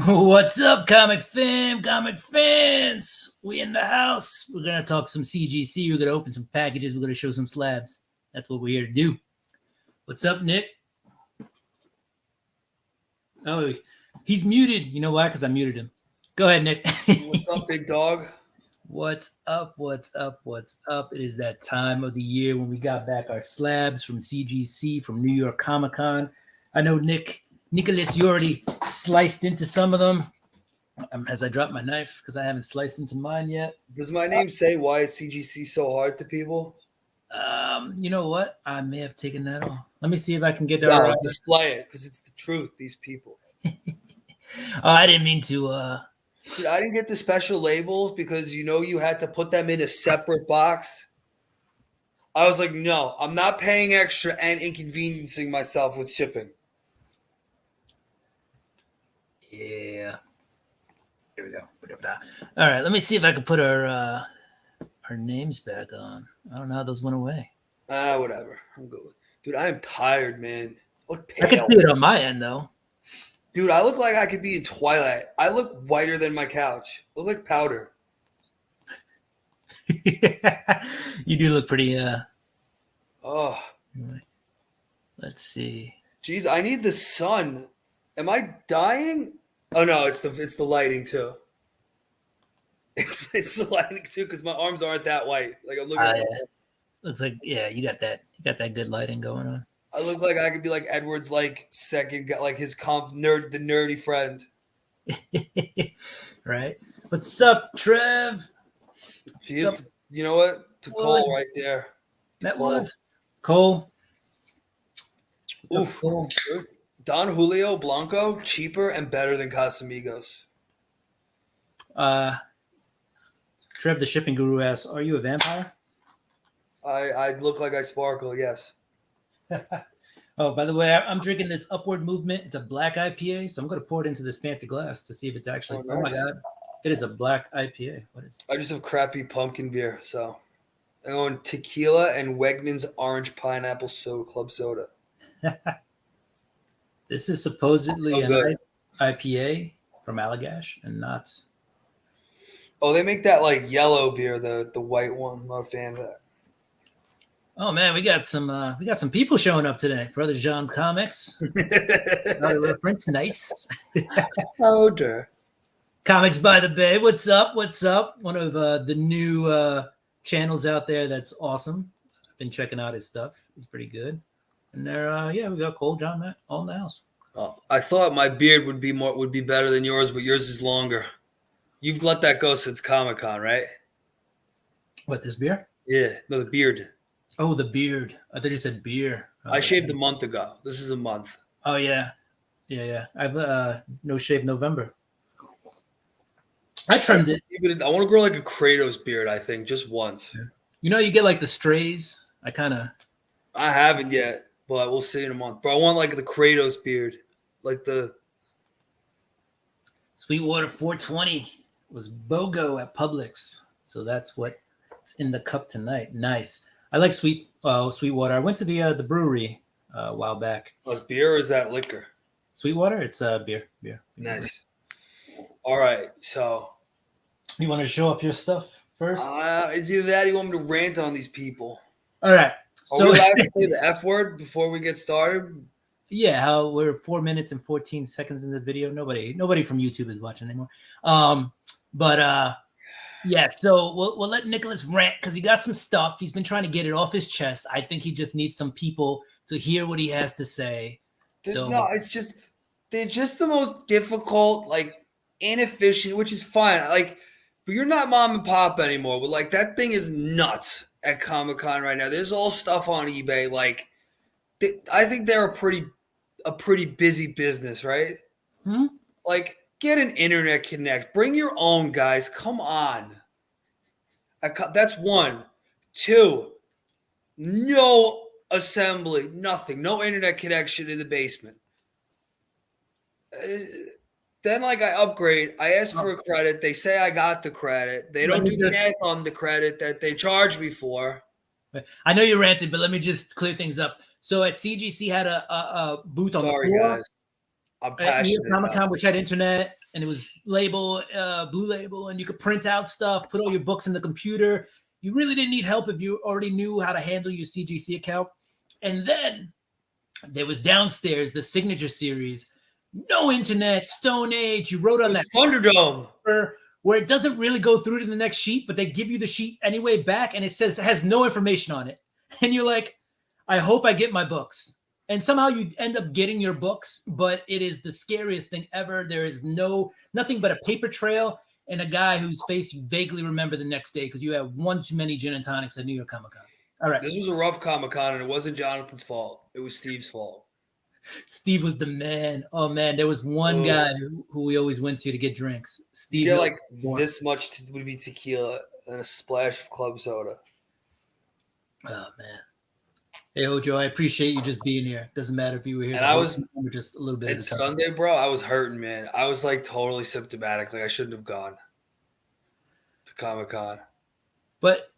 What's up, comic fans? We in the house. We're gonna talk some CGC. We're gonna open some packages. We're gonna show some slabs. That's what we're here to do. What's up, Nick? Oh, he's muted. You know why? Because I muted him. Go ahead, Nick. What's up, big dog? What's up? What's up? What's up? It is that time of the year when we got back our slabs from CGC, from New York Comic Con. I know Nicholas, you already sliced into some of them. As I drop my knife because I haven't sliced into mine yet. Does my name say why is CGC so hard to people? You know what? I may have taken that off. Let me see if I can get No, display it because it's the truth. These people. I didn't mean to. Dude, I didn't get the special labels because you had to put them in a separate box. I was like, no, I'm not paying extra and inconveniencing myself with shipping. Yeah. Here we go. All right, let me see if I can put our names back on. I don't know how those went away. Whatever. I'm good. Dude, I am tired, man. I look pale. I can see it on my end, though. Dude, I look like I could be in Twilight. I look whiter than my couch. I look like powder. You do look pretty. Oh. Let's see. Jeez, I need the sun. Am I dying? Oh no, it's the lighting too. It's the lighting too because my arms aren't that white. Like I'm looking. Yeah. Looks like you got that good lighting going on. I look like I could be like Edward's second guy, like his the nerdy friend. Right. What's up, Trev? Jeez, you know what? To Cole right there. That was Cole. Oof. Cole. Don Julio Blanco, cheaper and better than Casamigos. Trev, the shipping guru asks, "Are you a vampire?" I look like I sparkle. Yes. Oh, by the way, I'm drinking this Upward Movement. It's a black IPA, so I'm going to pour it into this fancy glass to see if it's actually. Oh, nice. Oh my god, it is a black IPA. What is? I just have crappy pumpkin beer, so I'm going tequila and Wegmans orange pineapple club soda. This is supposedly an IPA from Allagash and not. Oh, they make that like yellow beer, the white one. I'm not a fan of that. Oh man, we got some people showing up today. Brother John Comics. Another reference, nice. Powder. Comics by the Bay. What's up? What's up? One of the new channels out there that's awesome. I've been checking out his stuff. He's pretty good. And there, we got Cole, John, Matt, all in the house. Oh, I thought my beard would be better than yours, but yours is longer. You've let that go since Comic-Con, right? What, this beer? Yeah, no, the beard. Oh, the beard. I thought you said beer. I shaved a month ago. This is a month. Oh yeah. I've no shave November. I trimmed it. I want to grow like a Kratos beard, I think, just once. You get like the strays. I haven't yet, but we'll see in a month. But I want like the Kratos beard. Like the Sweetwater 420 was BOGO at Publix. So that's what's in the cup tonight. Nice. I like Sweetwater. I went to the brewery a while back. Oh, is beer or is that liquor? Sweetwater? It's beer. Nice. All right. So you want to show up your stuff first? It's either that or you want me to rant on these people. All right. So are we allowed to say the F word before we get started? Yeah, how we're 4 minutes and 14 seconds in the video. Nobody from YouTube is watching anymore. Yeah, so we'll let Nicholas rant because he got some stuff. He's been trying to get it off his chest. I think he just needs some people to hear what he has to say. No, they're just the most difficult, like inefficient, which is fine. But you're not mom and pop anymore. But like that thing is nuts at Comic-Con right now. There's all stuff on eBay. Like I think they're a pretty busy business, right? Like get an internet connect. Bring your own, guys. Come on. That's one. Two, no assembly, nothing. No internet connection in the basement. Then, I upgrade. I ask for a credit. They say I got the credit. They don't do the math on the credit that they charged me for. I know you ranted, but let me just clear things up. So at CGC had a booth on the floor. Sorry, guys. I'm passionate. Comic-Con, which had internet. and it was blue label, and you could print out stuff, put all your books in the computer. You really didn't need help if you already knew how to handle your CGC account. And then there was downstairs the signature series, no internet, Stone Age. You wrote on that Thunderdome, where it doesn't really go through to the next sheet, but they give you the sheet anyway back, and it has no information on it. And you're like, I hope I get my books. And somehow you end up getting your books, but it is the scariest thing ever. There is nothing but a paper trail and a guy whose face you vaguely remember the next day because you had one too many gin and tonics at New York Comic Con. All right. This was a rough Comic-Con, and it wasn't Jonathan's fault. It was Steve's fault. Steve was the man. Oh, man. There was one guy who we always went to get drinks. Steve. Yeah, like this much would be tequila and a splash of club soda. Oh, man. Hey, Ojo, I appreciate you just being here. Doesn't matter if you were here. And I was just a little bit. It's Sunday, bro. I was hurting, man. I was like totally symptomatic. Like I shouldn't have gone to Comic-Con. But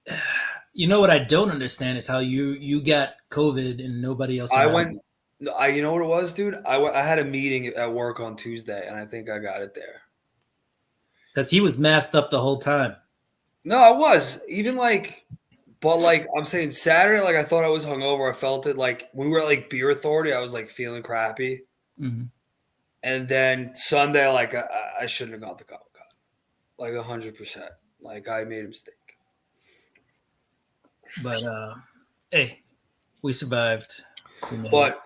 you know what I don't understand is how you got COVID and nobody else. You know what it was, dude? I had a meeting at work on Tuesday, and I think I got it there. Because he was masked up the whole time. No, I was. Even like, but like I'm saying Saturday, like I thought I was hungover. I felt it. Like when we were at like Beer Authority, I was like feeling crappy. Mm-hmm. And then Sunday, like I shouldn't have gone to Comic-Con. Like 100%. Like I made a mistake. But hey, we survived. But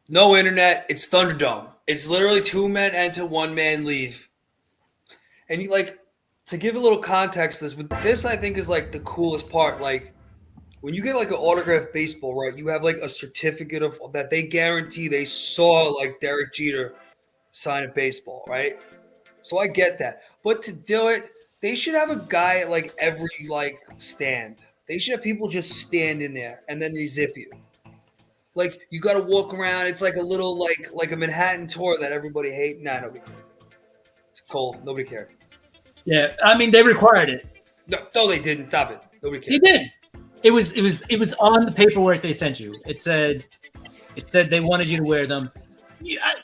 no internet. It's Thunderdome. It's literally 2 men enter, 1 man leave. And you like to give a little context to this I think is like the coolest part. Like when you get like an autographed baseball, right? You have like a certificate of that they guarantee they saw like Derek Jeter sign a baseball, right? So I get that. But to do it, they should have a guy at like every like stand. They should have people just stand in there and then they zip you. Like you got to walk around. It's like a little like a Manhattan tour that everybody hates. Nah, nobody cared. It's cold. Nobody cared. Yeah, I mean they required it. No, they didn't. Stop it. Nobody cared. They did. It was on the paperwork they sent you. It said they wanted you to wear them.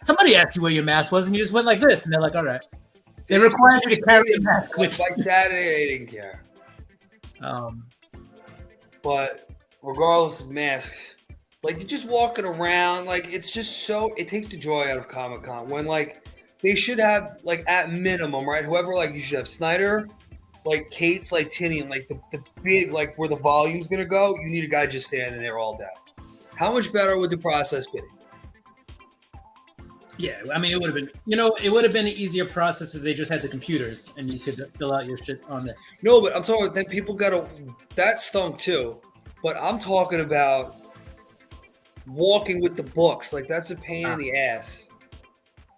Somebody asked you where your mask was, and you just went like this, and they're like, "All right." They required you to carry a mask. By Saturday, I didn't care. But regardless of masks, like you're just walking around, like it's just so it takes the joy out of Comic-Con when like they should have like at minimum, right? Whoever like you should have Snyder, like Kate's, like Tinian, like the big like where the volume's gonna go. You need a guy just standing there all day. How much better would the process be? Yeah, I mean, it would have been an easier process if they just had the computers and you could fill out your shit on there. No, but I'm talking about then people that stunk too. But I'm talking about walking with the books. Like that's a pain in the ass.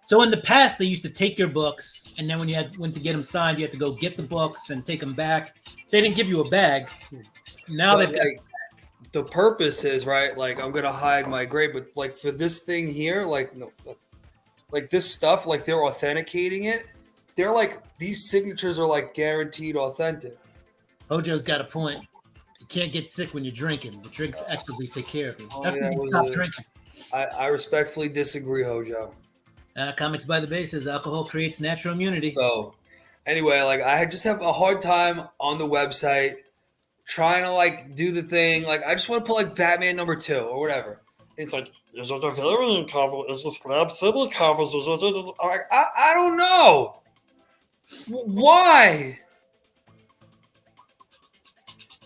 So in the past, they used to take your books, and then when you went to get them signed, you had to go get the books and take them back. They didn't give you a bag. Now they've got the purpose is right. Like I'm gonna hide my grade, but like for this thing here, like no. Like this stuff, like they're authenticating it. They're like these signatures are like guaranteed authentic. Hojo's got a point. You can't get sick when you're drinking. The drinks actively take care of you. That's yeah, because you stop drinking. I respectfully disagree, Hojo. Comics by the Bay says alcohol creates natural immunity. So anyway, like I just have a hard time on the website trying to like do the thing. Like I just want to put like Batman #2 or whatever. It's like, is it a variant cover? Is it Slab City covers? I don't know. Why?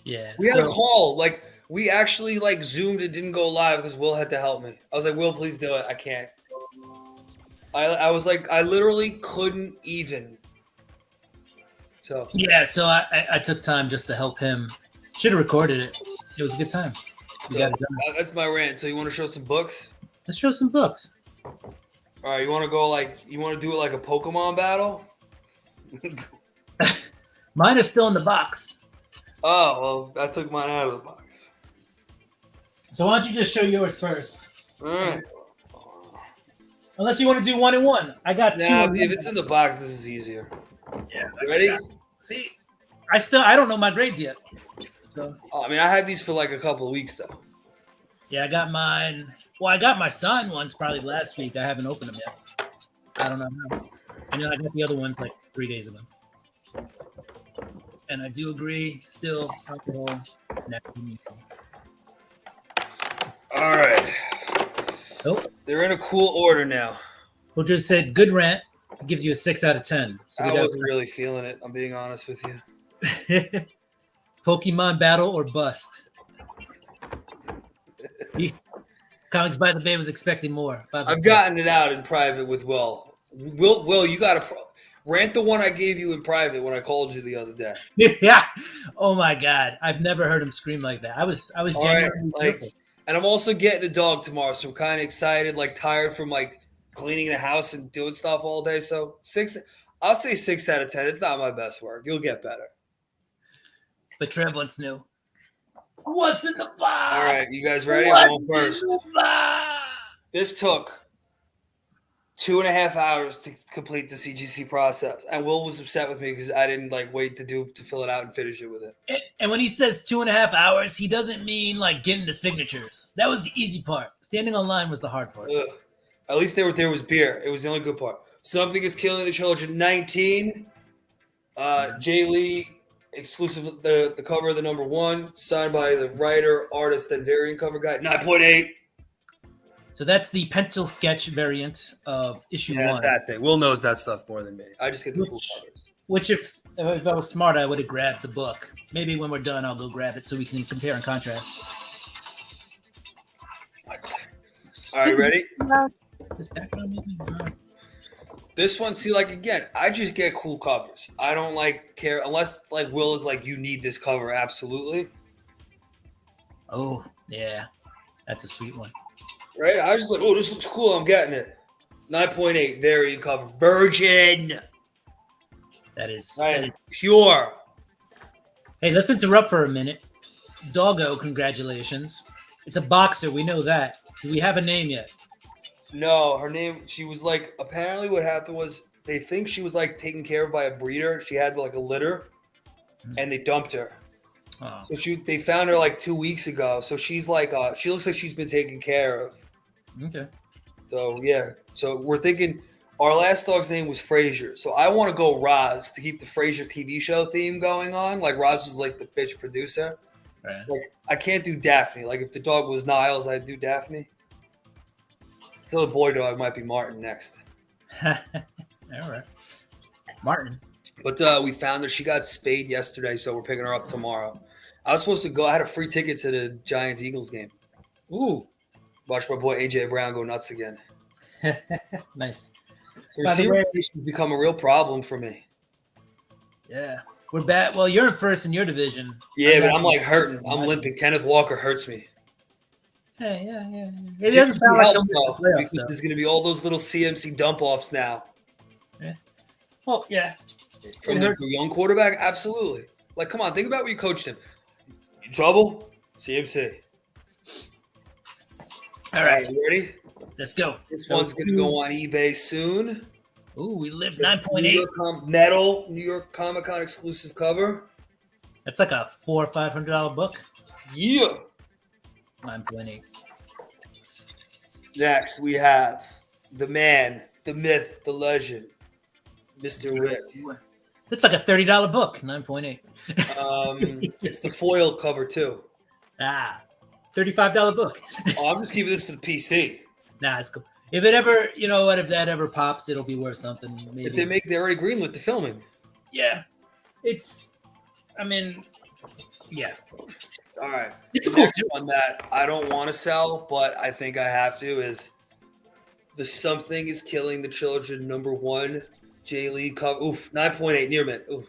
Yeah. We had a call. Like, we actually, like, Zoomed and didn't go live because Will had to help me. I was like, Will, please do it. I can't. I was like, I literally couldn't even. So. Yeah, so I took time just to help him. Should have recorded it. It was a good time. So, that's my rant. So you want to show some books? Let's show some books. All right, you want to do it like a Pokemon battle? Mine are still in the box. Oh, well, I took mine out of the box. So why don't you just show yours first? All right. Unless you want to do 1 and 1. I got 2. If it's in the box, this is easier. Yeah. Ready? See, I don't know my grades yet. So. Oh, I mean, I had these for like a couple of weeks though. Yeah, I got mine. Well, I got my signed ones probably last week. I haven't opened them yet. I don't know. And then I got the other ones like 3 days ago. And I do agree, still, alcohol, natural neutral. All right. Oh, They're in a cool order now. who just said good rant gives you a 6 out of 10. So I we wasn't really feeling it. I'm being honest with you. Pokemon battle or bust. Comics by the Bay was expecting more. I've gotten it out in private with Will. Will, you got to rant the one I gave you in private when I called you the other day. Yeah. Oh my God. I've never heard him scream like that. I was genuinely right, and I'm also getting a dog tomorrow, so I'm kind of excited, like tired from like cleaning the house and doing stuff all day. So I'll say 6 out of 10. It's not my best work. You'll get better. But Trev wants to know what's in the box. All right, you guys ready? I'm going first. This took 2.5 hours to complete the CGC process, and Will was upset with me because I didn't like wait to fill it out and finish it with it. And when he says 2.5 hours, he doesn't mean like getting the signatures. That was the easy part. Standing online was the hard part. Ugh. At least there was beer. It was the only good part. Something is Killing the Children 19. Jay Lee exclusive. The cover of the number 1, signed by the writer, artist, and variant cover guy. 9.8. So that's the pencil sketch variant of issue 1. That thing. Will knows that stuff more than me. I just get the cool covers. Which, if I was smart, I would have grabbed the book. Maybe when we're done, I'll go grab it so we can compare and contrast. All right, ready? This background music? This one, see, like again, I just get cool covers. I don't like care unless like Will is like, you need this cover, absolutely. Oh yeah, that's a sweet one. Right? I was just like, oh, this looks cool. I'm getting it. 9.8 variant cover, virgin. That is, right. that is Pure. Hey, let's interrupt for a minute. Doggo, congratulations. It's a boxer. We know that. Do we have a name yet? No, her name, she was like, apparently what happened was they think she was like taken care of by a breeder. She had like a litter and they dumped her. Oh. So they found her like 2 weeks ago. So she's like, she looks like she's been taken care of. Okay. So yeah. So we're thinking our last dog's name was Frasier. So I want to go Roz to keep the Frasier TV show theme going on. Like Roz was like the bitch producer. Right. Like I can't do Daphne. Like if the dog was Niles, I'd do Daphne. Still a boy dog might be Martin next. All right. Martin. But we found her. She got spayed yesterday, so we're picking her up tomorrow. I was supposed to go. I had a free ticket to the Giants-Eagles game. Ooh. Watch my boy A.J. Brown go nuts again. Nice. Receiver position's become a real problem for me. Yeah. We're bad. Well, you're in first in your division. Yeah, but I'm like hurting. I'm limping. Kenneth Walker hurts me. Hey, yeah. It doesn't sound like because there's going to be all those little CMC dump-offs now. Yeah. Well, yeah. From the young quarterback? Absolutely. Like, come on, think about where you coached him. In trouble? CMC. All right. You ready? Let's go. This one's going to go on eBay soon. Ooh, we live 9.8. Metal New York Comic-Con exclusive cover. That's like a $400 or $500 book. Yeah. 9.8. Next, we have the man, the myth, the legend, Mr. Rick. That's like a $30 book. 9.8. It's the foiled cover too. $35 book. Oh, I'm just keeping this for the PC. Nah, it's cool. If it ever, you know what, if that ever pops, it'll be worth something. Maybe. If they already greenlit the filming. Yeah. Yeah. All right. It's a cool one that I don't want to sell, but I think I have to is the Something is Killing the Children #1 Jay Lee cover. Oof, 9.8 near mint. Oof.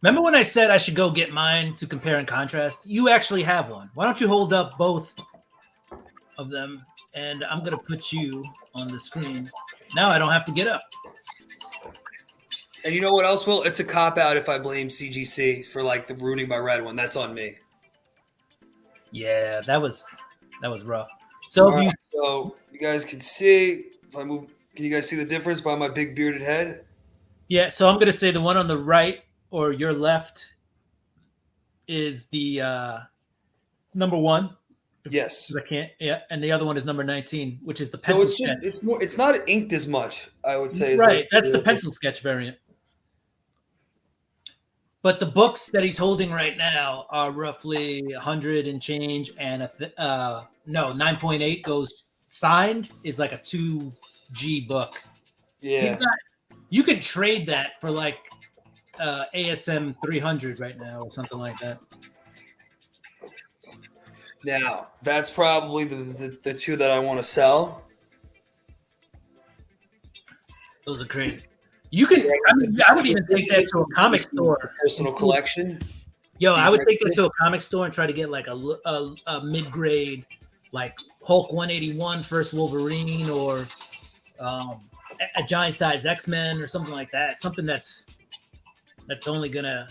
Remember when I said I should go get mine to compare and contrast? You actually have one. Why don't you hold up both of them? And I'm going to put you on the screen. Now I don't have to get up. And you know what else, Will? It's a cop-out if I blame CGC for like the ruining my red one. That's on me. Yeah, that was rough. So so you guys can see, if I move, can you guys see the difference by my big bearded head? Yeah, so I'm going to say the one on the right or your left is the #1. Yes. I can't. Yeah, and the other one is number 19, which is the So pencil it's just sketch. it's not inked as much, I would say. As Right, like that's the pencil sketch variant. But the books that he's holding right now are roughly 100 and change, and 9.8 goes signed is like a 2G book. Yeah. You could trade that for like ASM 300 right now or something like that. Now that's probably the two that I want to sell. Those are crazy. You could. I would even take that to a comic store. Personal collection. Yo, I would take that to a comic store and try to get like a mid-grade, like Hulk 181 first Wolverine or a giant size X-Men or something like that. Something that's only gonna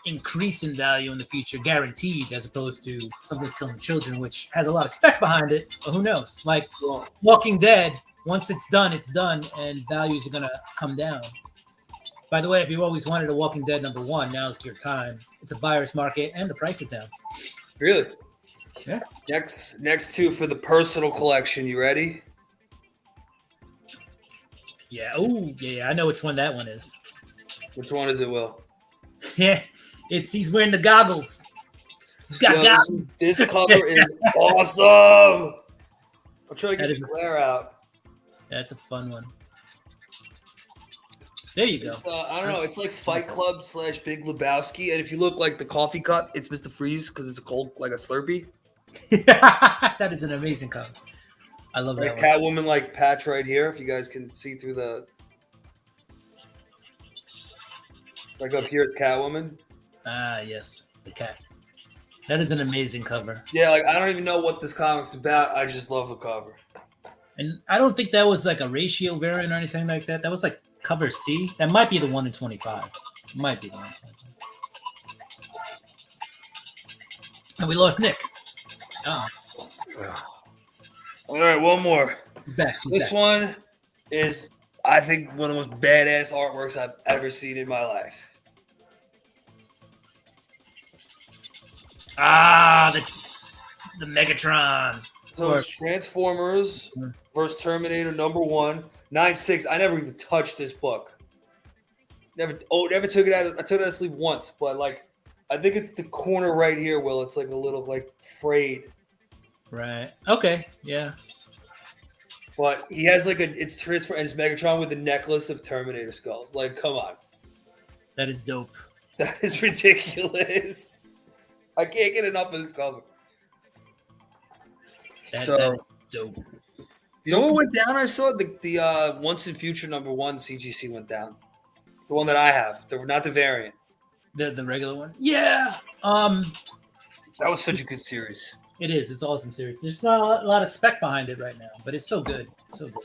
increase in value in the future, guaranteed, as opposed to something that's killing children, which has a lot of spec behind it. But who knows? Like Walking Dead. Once it's done, and values are gonna come down. By the way, if you always wanted a Walking Dead #1, now's your time. It's a buyer's market, and the price is down. Really? Yeah. Next two for the personal collection. You ready? Yeah. Oh, yeah. I know which one that one is. Which one is it, Will? Yeah, he's wearing the goggles. He's got goggles. This cover is awesome. I'm trying to get the glare out. That's a fun one. There you go. I don't know. It's like Fight Club / Big Lebowski, and if you look like the coffee cup, it's Mr. Freeze because it's a cold like a Slurpee. That is an amazing cover. I love that. Catwoman like patch right here. If you guys can see through the like up here, it's Catwoman. Ah, yes, the cat. That is an amazing cover. Yeah, like I don't even know what this comic's about. I just love the cover. And I don't think that was like a ratio variant or anything like that. That was like cover C. That might be the 1 in 25. Might be the 1 in 25. And we lost Nick. Oh. All right, one more. This one is, I think, one of the most badass artworks I've ever seen in my life. Ah, the Megatron. So it's Transformers versus Terminator #1, 9.6. I never even touched this book. Never took it out. I took it out of sleep once, but like, I think it's the corner right here, Will. It's like a little like frayed. Right. Okay. Yeah. But he has like it's transfer and it's Megatron with a necklace of Terminator skulls. Like, come on. That is dope. That is ridiculous. I can't get enough of this cover. That is dope. You know what went down? I saw the Once in Future #1 CGC went down. The one that I have, not the variant. The regular one. Yeah. That was such a good series. It is. It's awesome series. There's not a lot of spec behind it right now, but it's so good. It's so good.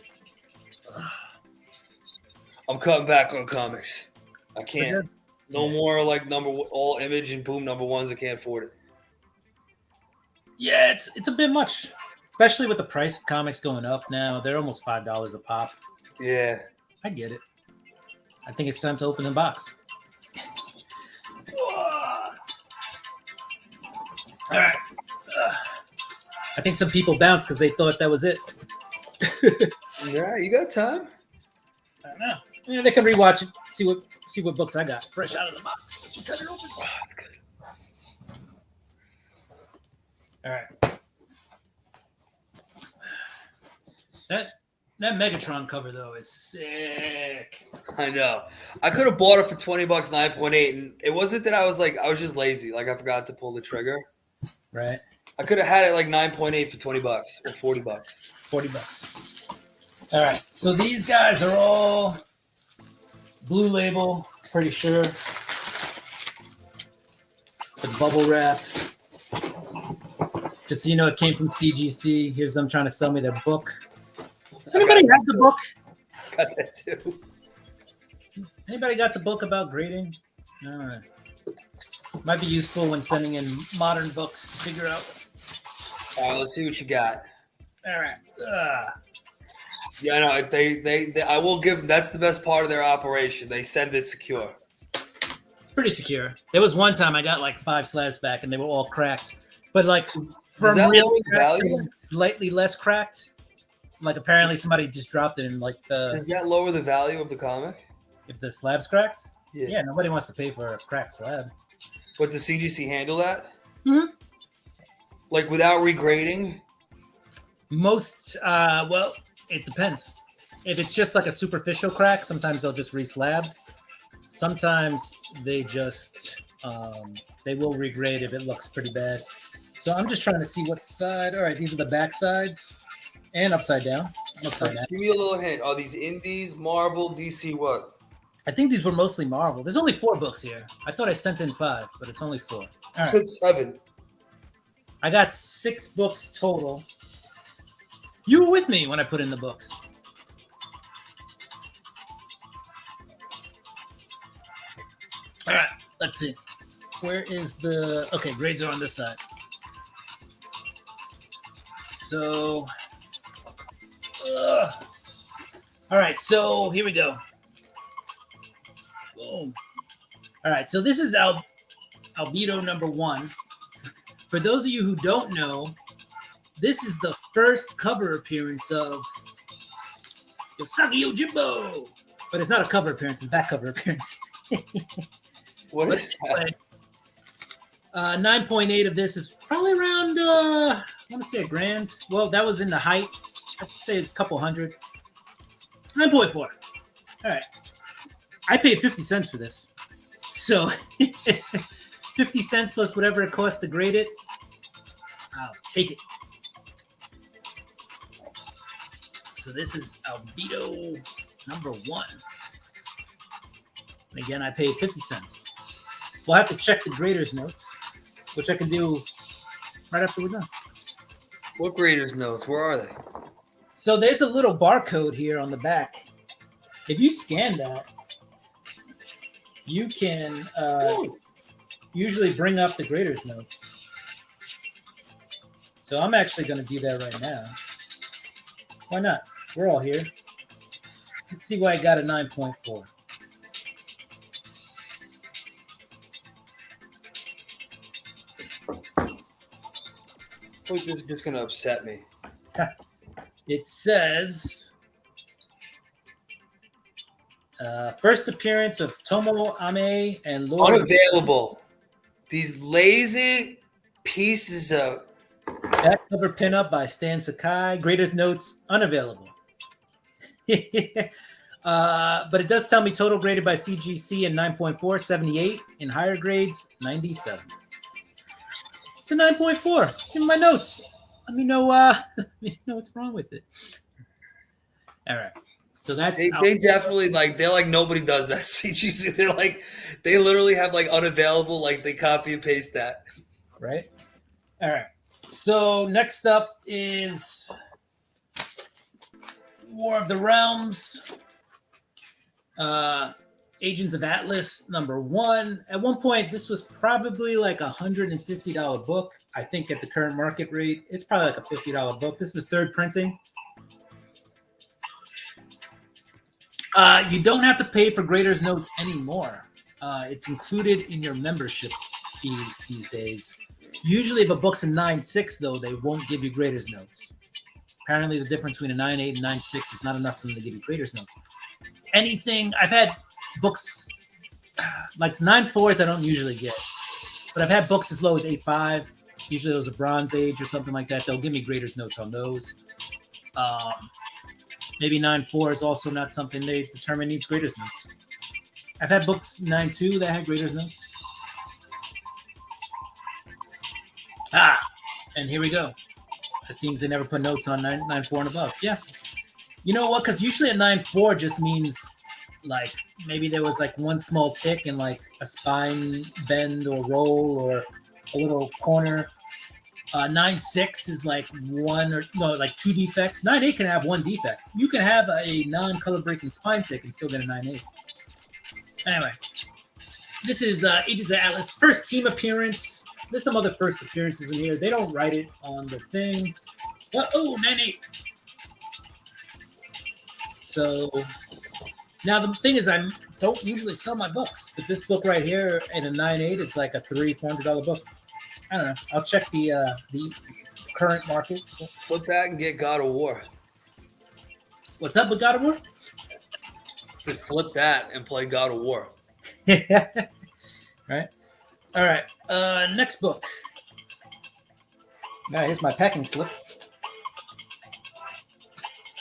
I'm cutting back on comics. I can't. No more like all image and boom #1s. I can't afford it. Yeah, it's a bit much, especially with the price of comics going up now. They're almost $5 a pop. Yeah, I get it. I think it's time to open the box. All right. I think some people bounced because they thought that was it. Yeah, you got time. I don't know. Yeah, they can rewatch it, see what books I got fresh out of the box. Cut it open. Oh, that's good. All right. That Megatron cover though is sick. I know. I could have bought it for $20, 9.8, and it wasn't that I was just lazy. Like I forgot to pull the trigger. Right. I could have had it like 9.8 for $20 or $40. $40. All right. So these guys are all blue label, pretty sure. The bubble wrap. Just so you know, it came from CGC. Here's them trying to sell me their book. Does anybody have the book? Got that too. Anybody got the book about grading? All right. Might be useful when sending in modern books to figure out. All right, let's see what you got. All right. Yeah, no, they I will give them, that's the best part of their operation. They send it secure. It's pretty secure. There was one time I got like 5 slabs back and they were all cracked. But like from that really lower the cracked to value? like slightly less cracked. Like apparently somebody just dropped it in like Does that lower the value of the comic? if the slab's cracked. Yeah. Yeah, nobody wants to pay for a cracked slab. But does CGC handle that? Mhm. Like without regrading? Most, well, it depends. If it's just like a superficial crack, sometimes they'll just re-slab. Sometimes they just they will regrade if it looks pretty bad. So I'm just trying to see what side. All right, these are the back sides and upside down. Upside down. Give me a little hint. Are these indies, Marvel, DC, what? I think these were mostly Marvel. There's only 4 books here. I thought I sent in 5, but it's only 4. All You right. said 7. I got 6 books total. You were with me when I put in the books. All right, let's see. Where is the... Okay, grades are on this side. So... all right, so here we go. Boom. All right, so this is Albedo number 1. For those of you who don't know, this is the first cover appearance of Yosagi Yojimbo. But it's not a cover appearance, it's a back cover appearance. What is that? 9.8 of this is probably around, I want to say $1,000. Well, that was in the height. I'd say a couple hundred. 9.4. All right. I paid 50 cents for this. So 50 cents plus whatever it costs to grade it, I'll take it. So this is Albedo number 1. And again, I paid 50 cents. We'll have to check the grader's notes, which I can do right after we're done. What graders notes? Where are they? So there's a little barcode here on the back. If you scan that, you can usually bring up the grader's notes. So I'm actually going to do that right now. Why not? We're all here. Let's see why I got a 9.4. Wait, this is just going to upset me. It says first appearance of Tomo Ame and Lord. Unavailable. These lazy pieces of... Back cover pinup by Stan Sakai. Grader's notes unavailable. But it does tell me total graded by CGC and 9.4, 78. In higher grades, 97. It's a 9.4. Give me my notes. Let me know. Let me know what's wrong with it. All right. So that's They definitely they're like nobody does that. CGC, they're like they literally have like unavailable, like they copy and paste that. Right. All right. So next up is War of the Realms. Agents of Atlas number 1. At one point, this was probably like $150 book. I think at the current market rate, it's probably like a $50 book. This is the 3rd printing. You don't have to pay for grader's notes anymore. It's included in your membership fees these days. Usually if a book's a 9.6, though, they won't give you grader's notes. Apparently the difference between a 9.8 and 9.6 is not enough for them to give you grader's notes. Anything, I've had books, like 9.4s I don't usually get. But I've had books as low as 8.5. Usually those are Bronze Age or something like that. They'll give me grader's notes on those. Maybe 9.4 is also not something they determine needs grader's notes. I've had books 9.2 that had grader's notes. And here we go. It seems they never put notes on 9.4 and above. Yeah. You know what? Because usually a 9.4 just means like maybe there was like one small tick and like a spine bend or roll or a little corner. 9.6 is like like 2 defects. 9.8 can have 1 defect. You can have a non-color breaking spine tick and still get a 9.8. Anyway, this is Agents of Atlas first team appearance. There's some other first appearances in here. They don't write it on the thing. Oh, 9.8. So now the thing is, I don't usually sell my books, but this book right here at a 9.8 is like a $300-400 book. I don't know. I'll check the current market. Flip that and get God of War. What's up with God of War? So flip that and play God of War. Right. All right. Next book. All right, here's my packing slip.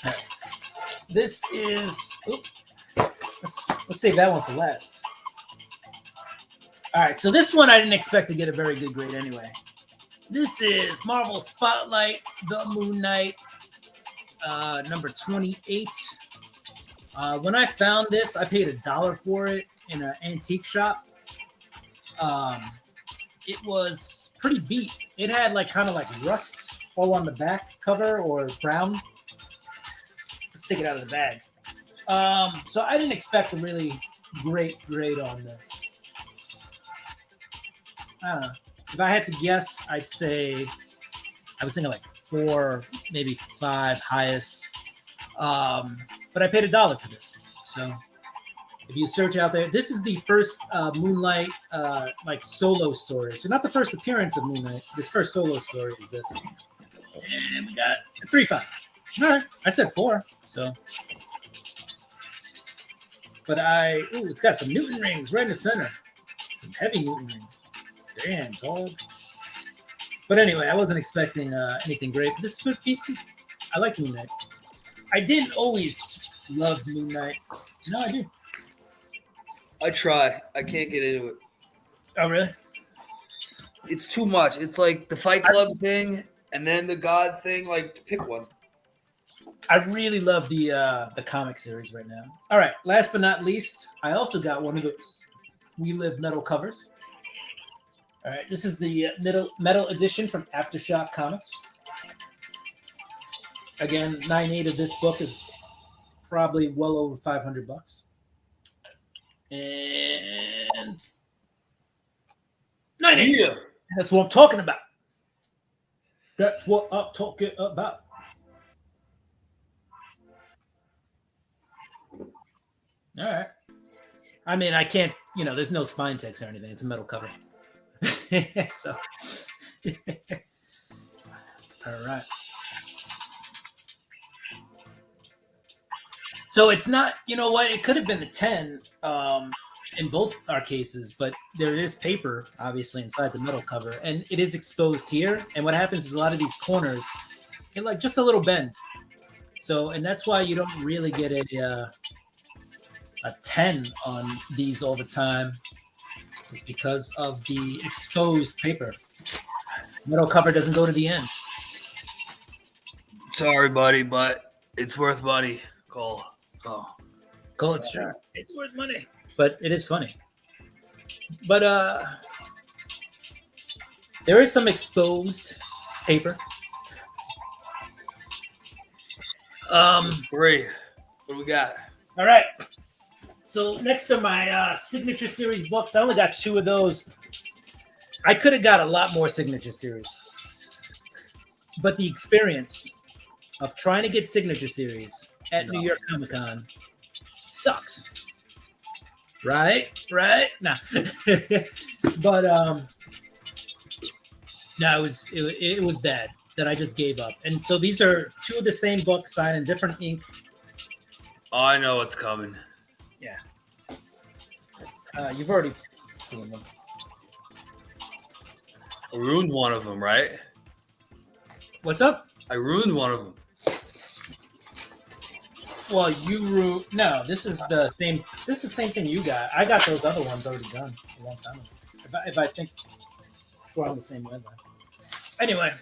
All right. This is. Let's save that one for last. All right, so this one I didn't expect to get a very good grade anyway. This is Marvel Spotlight, The Moon Knight, number 28. When I found this, I paid $1 for it in an antique shop. It was pretty beat. It had like kind of like rust all on the back cover or brown. Let's take it out of the bag. So I didn't expect a really great grade on this. I don't know. If I had to guess, I'd say I was thinking like 4, maybe 5 highest. But I paid $1 for this. So if you search out there, this is the first Moonlight like solo story. So not the first appearance of Moonlight. This first solo story is this. And we got a 3.5. All right. I said 4. So. But it's got some Newton rings right in the center. Some heavy Newton rings. Damn, dog. But anyway, I wasn't expecting anything great. This is good piece. I like Moon Knight. I didn't always love Moon Knight. No, I do. I try. I can't get into it. Oh, really? It's too much. It's like the Fight Club thing and then the God thing. Like, pick one. I really love the comic series right now. All right, last but not least, I also got one of those We Live metal covers. All right, this is the metal edition from Aftershock Comics. Again, 9.8 of this book is probably well over $500. And 9.8. Yeah. That's what I'm talking about. That's what I'm talking about. All right. I mean, I can't, there's no spine text or anything. It's a metal cover. So, all right. So it's not, you know what? It could have been a 10 in both our cases, but there is paper, obviously, inside the metal cover, and it is exposed here. And what happens is a lot of these corners get like just a little bend. So, and that's why you don't really get a 10 on these all the time. It's because of the exposed paper. Metal cover doesn't go to the end. Sorry, buddy, but it's worth money, Cole. Oh, Cole, it's true. It's worth money, but it is funny. But there is some exposed paper. Great. What do we got? All right. So next are my signature series books. I only got 2 of those. I could have got a lot more signature series, but the experience of trying to get signature series at New York Comic Con sucks. Right? Nah. But no, it was bad that I just gave up. And so these are 2 of the same books signed in different ink. Oh, I know what's coming. Yeah. You've already seen them. I ruined one of them, right? What's up? I ruined one of them. Well, no, this is the same. This is the same thing you got. I got those other ones already done a long time ago. If I think we're on the same wavelength. Anyway,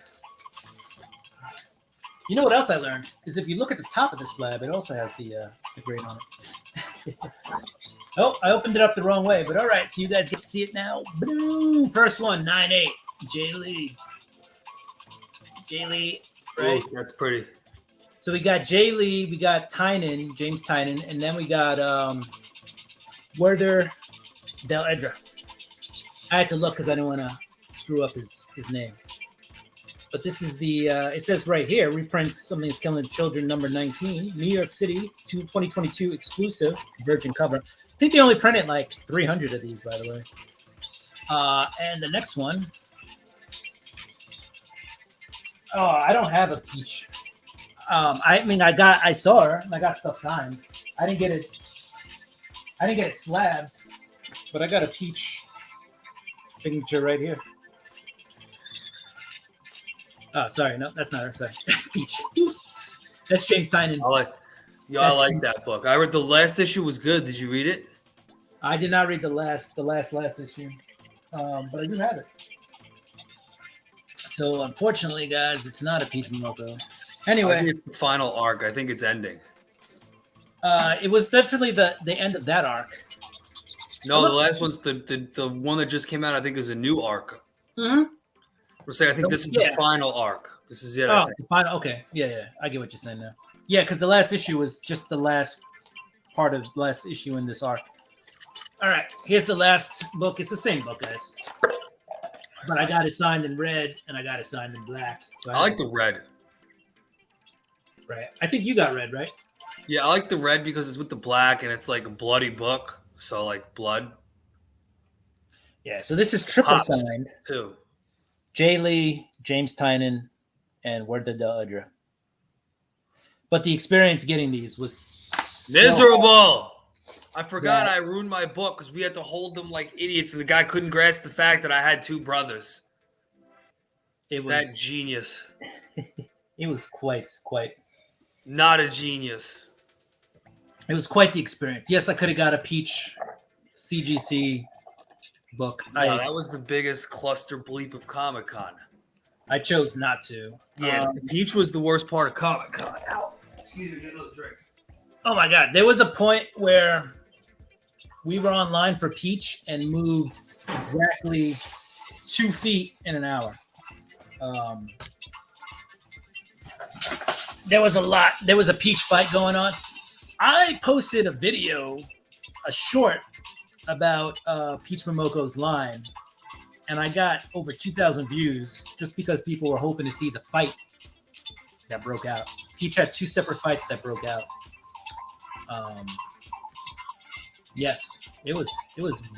you know what else I learned is if you look at the top of the slab, it also has the grade on it. Oh, I opened it up the wrong way, but all right. So you guys get to see it now. Boom! First one, 9.8. Jay Lee. Right? Ooh, that's pretty. So we got Jay Lee, we got James Tynan, and then we got Werther Del Edra. I had to look because I didn't want to screw up his name. But this is it says right here, reprints Something is Killing Children number 19, New York City, 2022 exclusive, virgin cover. I think they only printed like 300 of these, by the way. And the next one, Oh, I don't have a Peach. I mean, I saw her and I got stuff signed. I didn't get it. I didn't get it slabs, but I got a Peach signature right here. Oh, sorry, no, that's not her. Sorry, that's Peach. That's James Tynan. I like that book. I read the last issue was good. Did you read it? I did not read the last issue, but I do have it. So unfortunately, guys, it's not a Peach Momoko. I Anyway, think it's the final arc. I think it's ending. it was definitely the end of that arc. No, the last one's the one that just came out. I think is a new arc. Mm-hmm. We're saying I think this is the final arc. This is it. I think. The final. Okay, yeah, I get what you're saying now. Yeah, because the last issue was just the last part of the last issue in this arc. All right, here's the last book. It's the same book, guys, but I got it signed in red and I got it signed in black. So I like the red. Right. I think you got red, right? Yeah, I like the red because it's with the black and it's like a bloody book. So like blood. Yeah. So this is triple Pops, signed. Too. Jay Lee, James Tynan, and Werda Del Udra. But the experience getting these was miserable. I forgot I ruined my book because we had to hold them like idiots, and the guy couldn't grasp the fact that I had two brothers. It was that genius. It was quite not a genius. It was quite the experience. Yes, I could have got a Peach CGC book. No, that was the biggest cluster bleep of Comic-Con. I chose not to. Yeah, Peach was the worst part of Comic-Con. Excuse me, get a little drink. Oh my God. There was a point where we were online for Peach and moved exactly 2 feet in an hour. There was a Peach fight going on. I posted a video, a short about Peach Momoko's line, and I got over 2,000 views just because people were hoping to see the fight that broke out. Peach had 2 separate fights that broke out. Yes, it was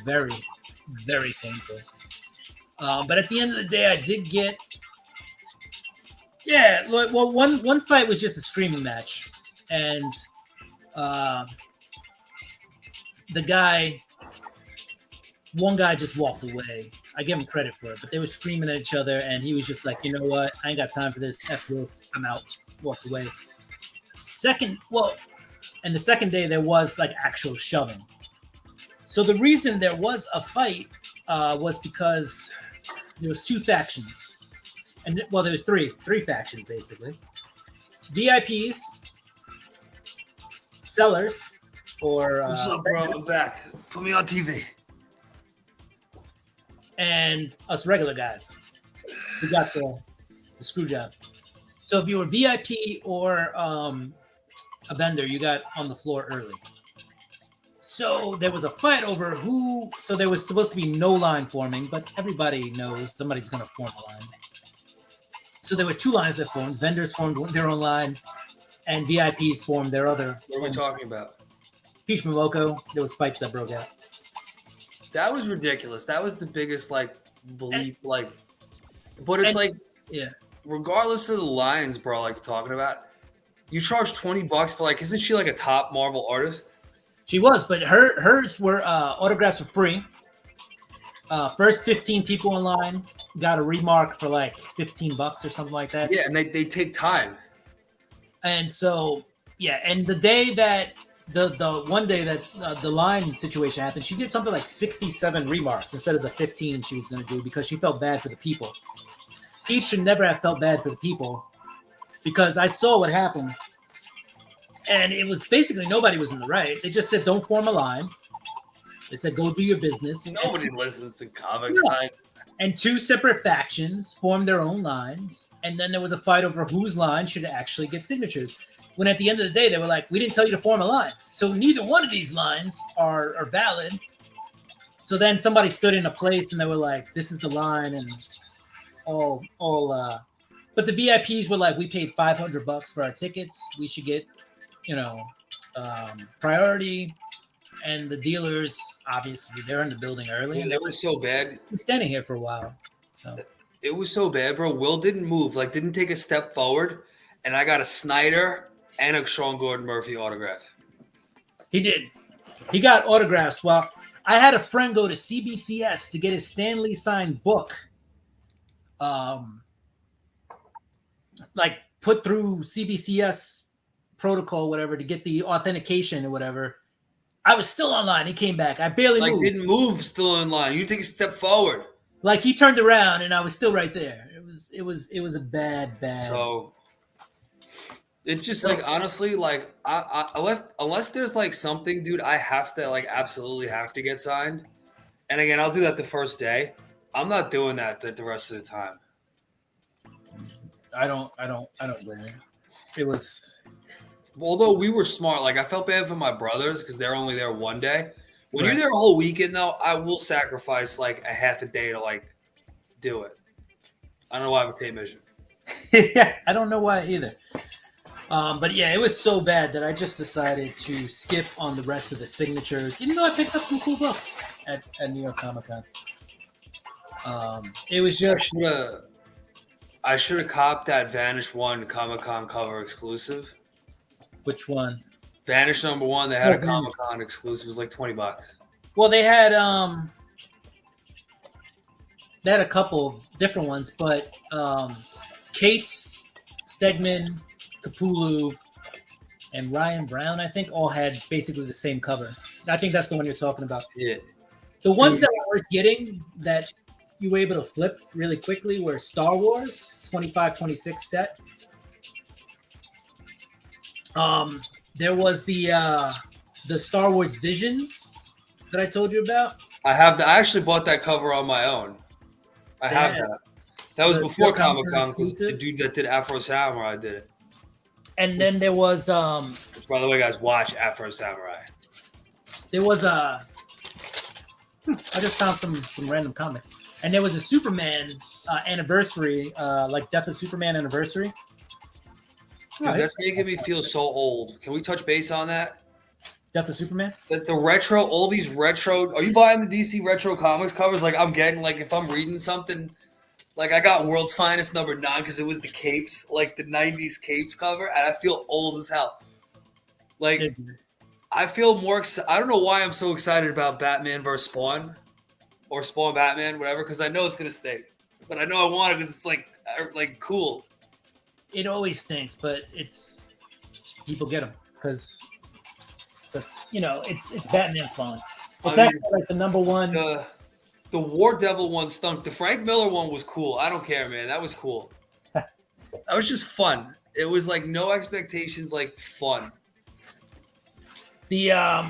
very, very painful. But at the end of the day, I did get. Yeah, well, one fight was just a screaming match, and one guy just walked away. I give him credit for it, but they were screaming at each other, and he was just like, you know what? I ain't got time for this. F this. I'm out. Walked away. And the second day there was like actual shoving. So the reason there was a fight was because there was 2 factions. And well, there was three factions basically. VIPs, sellers, or what's up, bro? I'm back. Put me on TV. And us regular guys who got the screw job. So if you were VIP or a vendor, you got on the floor early. So there was a fight over who. So there was supposed to be no line forming, but everybody knows somebody's going to form a line. So there were 2 lines that formed. Vendors formed their own line, and VIPs formed their other. What are we talking about? Peach Momoko. There was fights that broke out. That was ridiculous. That was the biggest bleep. But it's yeah. Regardless of the lines, bro, talking about, you charge $20 for isn't she a top Marvel artist? She was, but hers were autographs for free. First 15 people in line got a remark for $15 or something like that. Yeah, and they take time. And so, yeah, and the day that the one day that the line situation happened, she did something like 67 remarks instead of the 15 she was going to do because she felt bad for the people. Peach should never have felt bad for the people because I saw what happened. And it was basically nobody was in the right. They just said, don't form a line. They said, go do your business. Nobody listens to Comic-Con. Yeah. And 2 separate factions formed their own lines. And then there was a fight over whose line should actually get signatures. When at the end of the day, they were like, we didn't tell you to form a line. So neither one of these lines are valid. So then somebody stood in a place and they were like, this is the line. And but the VIPs were like, we paid $500 for our tickets. We should get, priority. And the dealers, obviously, they're in the building early. And they were so bad. I'm standing here for a while. So It was so bad, bro. Will didn't move, like didn't take a step forward, and I got a Snyder and a Sean Gordon Murphy autograph. He did. He got autographs. Well, I had a friend go to CBCS to get his Stanley signed book. Like put through CBCS protocol, whatever, to get the authentication or whatever. I was still online. He came back. I barely moved. Didn't move, still in line. You take a step forward. Like he turned around and I was still right there. It was a bad. So it's just like honestly, like I left unless there's like something, dude. I have to like absolutely have to get signed. And again, I'll do that the first day. I'm not doing that the rest of the time. I don't blame you. It was. Although we were smart, like I felt bad for my brothers because they're only there one day. When you're there a whole weekend, though, I will sacrifice like a half a day to like do it. I don't know why I have a tape measure. Yeah, I don't know why either. But yeah, it was so bad that I just decided to skip on the rest of the signatures, even though I picked up some cool books at New York Comic Con. It was just. I should have copped that Vanish 1 Comic Con cover exclusive. Which one? Vanish #1. They had a Comic Con exclusive. It was like $20. Well, they had a couple of different ones, but Cates, Stegman, Capullo, and Ryan Brown, I think, all had basically the same cover. I think that's the one you're talking about. Yeah. The ones that were getting that you were able to flip really quickly were Star Wars 25-26 set. There was the Star Wars Visions that I told you about. I actually bought that cover on my own. I have that. That was before Comic Con because the dude that did Afro Samurai did it. And then there was which, by the way, guys, watch Afro Samurai. There was I just found some random comics. And there was a Superman anniversary, like Death of Superman anniversary. Dude, that's making me feel so old. Can we touch base on that? Death of Superman? The retro, all these retro. Are you buying the DC retro comics covers? Like I'm getting, like if I'm reading something, like I got World's Finest #9 because it was the capes, like the '90s capes cover, and I feel old as hell. Like I feel more. I don't know why I'm so excited about Batman vs Spawn, or Spawn Batman, whatever, because I know it's gonna stink. But I know I want it because it's like cool. It always stinks, but it's people get them because it's it's Batman Spawn. It's actually like the #1. The War Devil one stunk. The Frank Miller one was cool. I don't care, man. That was cool. That was just fun. It was like no expectations, like fun. The oh,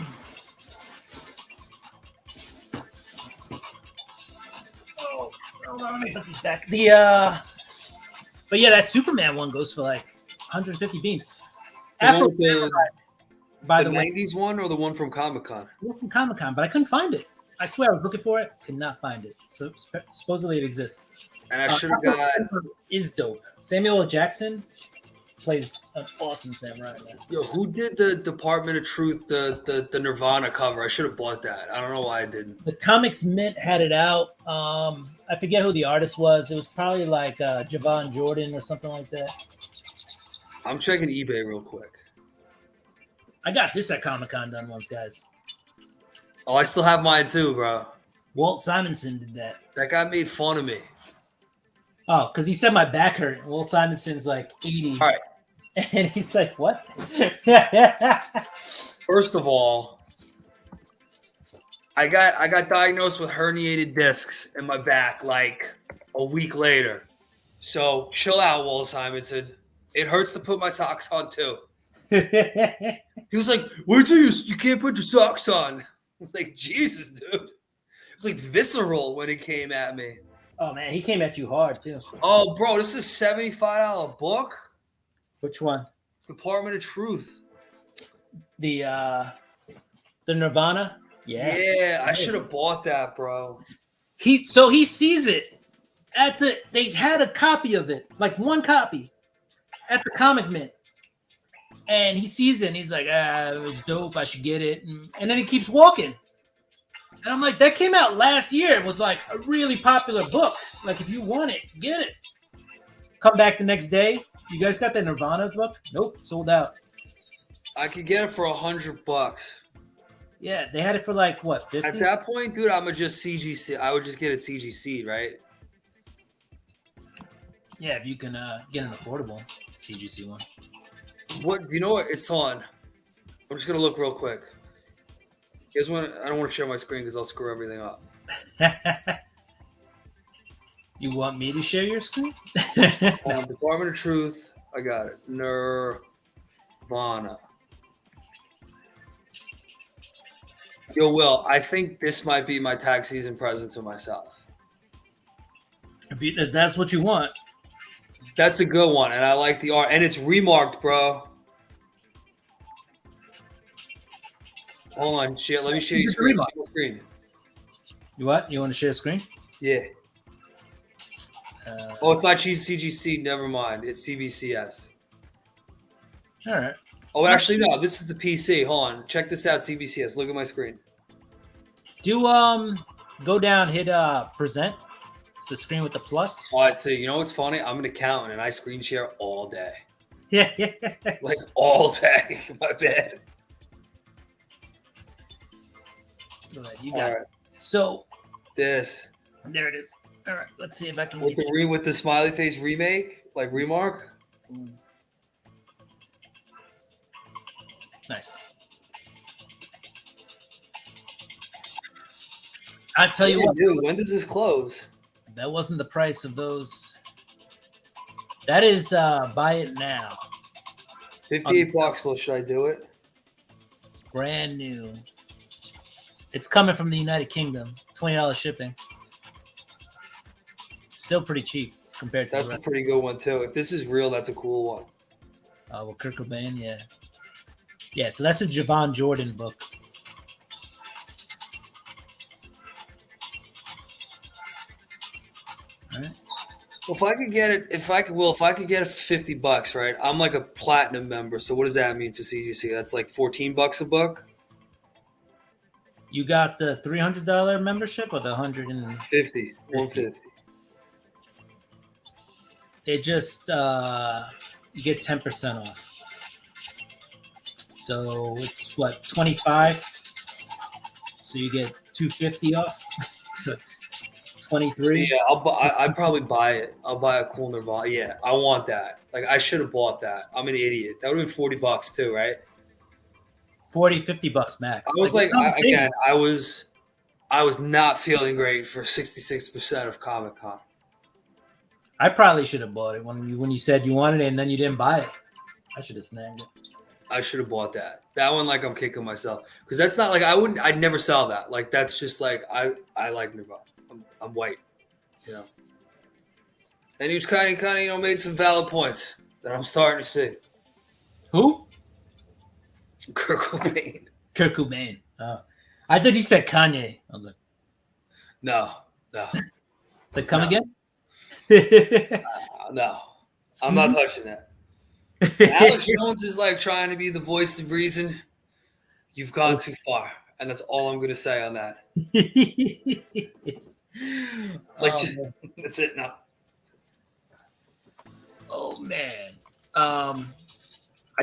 hold on, let me put these back. But yeah, that Superman one goes for like 150 beans. By the 90s one or the one from Comic Con? From Comic Con, but I couldn't find it. I swear I was looking for it, could not find it. So supposedly it exists. And I should have got. Is dope. Samuel L. Jackson plays an awesome samurai. Man. Yo, who did the Department of Truth, the Nirvana cover? I should have bought that. I don't know why I didn't. The Comics Mint had it out. I forget who the artist was. It was probably like Javon Jordan or something like that. I'm checking eBay real quick. I got this at Comic Con done once, guys. Oh, I still have mine too, bro. Walt Simonson did that. That guy made fun of me. Oh, because he said my back hurt. Walt Simonson's like 80. All right. And he's like, what? First of all, I got diagnosed with herniated discs in my back like a week later. So chill out, Walt Simonson. It hurts to put my socks on too. He was like, wait till you can't put your socks on. I was like, Jesus, dude. It was like visceral when he came at me. Oh, man, he came at you hard, too. Oh, bro, this is a $75 book? Which one? Department of Truth. The Nirvana? Yeah. Yeah, I should have bought that, bro. He sees it they had a copy of it, like one copy at the Comic Mint. And he sees it and he's like, it's dope, I should get it. And then he keeps walking. And I'm like, that came out last year. It was like a really popular book. Like, if you want it, get it. Come back the next day. You guys got that Nirvana book? Nope, sold out. I could get it for $100. Yeah, they had it for like what, 50? At that point, dude, I'm gonna just CGC. I would just get it CGC, right? Yeah, if you can get an affordable CGC one. What you know? What it's on. I'm just gonna look real quick. You guys want? I don't want to share my screen because I'll screw everything up. You want me to share your screen? Department of Truth. I got it. Nirvana. Yo, Will, I think this might be my tax season present to myself. If that's what you want. That's a good one, and I like the art. And it's remarked, bro. Hold on, shit. Let me show you screen. You what? You want to share a screen? Yeah. Oh, it's not CGC. Never mind. It's CBCS. All right. Oh, actually, no. This is the PC. Hold on. Check this out, CBCS. Look at my screen. Do go down, hit present. It's the screen with the plus. Oh, I see. You know what's funny? I'm an accountant, and I screen share all day. Yeah. Like, all day. My bad. All right, you got it. So this. There it is. All right. Let's see if I can with the smiley face remake, like remark. Nice. I tell you what, dude, when does this close? That wasn't the price of those. That is buy it now. $58. Well, should I do it? Brand new. It's coming from the United Kingdom. $20 shipping. Still pretty cheap compared to. That's a pretty good one too. If this is real, that's a cool one. Well, Kurt Cobain, yeah. Yeah, so that's a Javon Jordan book. All right. Well, if I could get it for $50, right? I'm like a platinum member. So what does that mean for CGC? That's like $14 a book. You got the $300 membership or the $150? $150. It just you get 10% off. So it's what, 25? So you get $250 off. So it's 23. Yeah, I'd probably buy it. I'll buy a cool Nirvana. Yeah, I want that. Like, I should have bought that. I'm an idiot. That would have been $40 too, right? $50 max. I was I was not feeling great for 66% of Comic-Con. I probably should have bought it when you said you wanted it and then you didn't buy it. I should have snagged it. I should have bought that. That one, like, I'm kicking myself because that's not like I'd never sell that. Like, that's just like I like Nirvana. I'm white, you know. And he was kind of made some valid points that I'm starting to see. Who? Kurt Cobain. Kurt Cobain. Oh, I thought you said Kanye. I was like, no. It's like, come again? No, I'm not touching that. Alex Jones is like trying to be the voice of reason. You've gone too far, and that's all I'm going to say on that. That's it now. Oh man, I